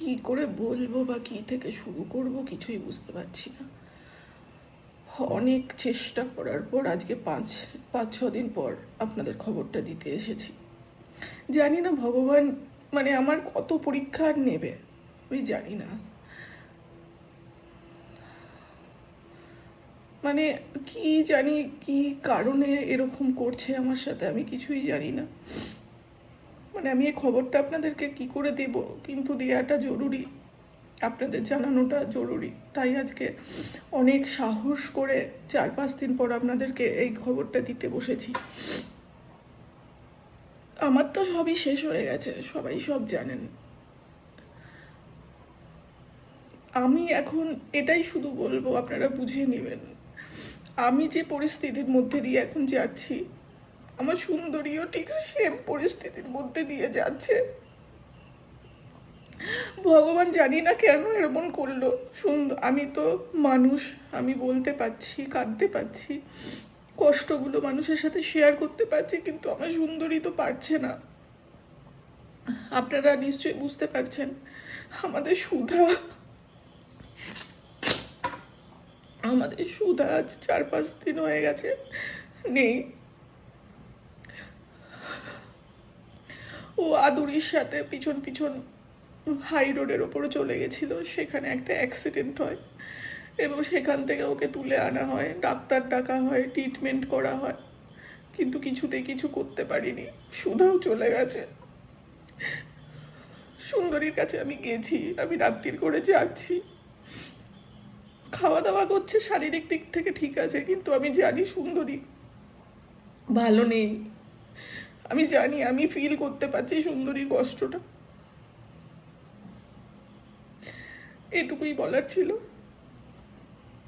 কি করে বলবো বা কি থেকে শুরু করব কিছুই বুঝতে পারছি না। অনেক চেষ্টা করার পর আজকে পাঁচ পাঁচ ছ দিন পর আপনাদের খবরটা দিতে এসেছি। জানি না ভগবান মানে আমার কত পরীক্ষা আর নেবে আমি জানি না। মানে কি জানি কি কারণে এরকম করছে আমার সাথে, আমি কিছুই জানি না। মানে আমি এই খবরটা আপনাদেরকে কি করে দেব, কিন্তু দেওয়াটা জরুরি, আপনাদের জানানোটা জরুরি। তাই আজকে অনেক সাহস করে 4-5 দিন পর আপনাদেরকে এই খবরটা দিতে বসেছি। আমার তো সবই শেষ হয়ে গেছে, সবাই সব জানেন। আমি এখন এটাই শুধু বলবো, আপনারা বুঝে নেবেন। আমি যে পরিস্থিতির মধ্যে দিয়ে এখন যাচ্ছি, আমার সুন্দরীও ঠিক সেম পরিস্থিতির মধ্যে দিয়ে যাচ্ছে। ভগবান জানি না কেন এরকম করলো। সুন্দর, আমি তো মানুষ, আমি বলতে পারছি, কাঁদতে পারছি, কষ্টগুলো মানুষের সাথে শেয়ার করতে পারছি, কিন্তু আমার সুন্দরী তো পারছে না। আপনারা নিশ্চয়ই বুঝতে পারছেন। আমাদের সুধা আজ 4-5 দিন হয়ে গেছে নেই। ও আদুরির সাথে পিছন পিছন হাই রোডের ওপরে চলে গেছিল, সেখানে একটা অ্যাক্সিডেন্ট হয় এবং সেখান থেকে ওকে তুলে আনা হয়, ডাক্তার ডাকা হয়, ট্রিটমেন্ট করা হয়, কিন্তু কিছুতেই কিছু করতে পারিনি। সুধাও চলে গেছে। সুন্দরীর কাছে আমি গেছি, আমি রাত্রির করে যাচ্ছি, খাওয়া দাওয়া করছে, শারীরিক দিক থেকে ঠিক আছে, কিন্তু আমি জানি সুন্দরী ভালো নেই। আমি জানি, আমি ফিল করতে পারছি সুন্দরীর কষ্টটা। এটুকুই বলার ছিল।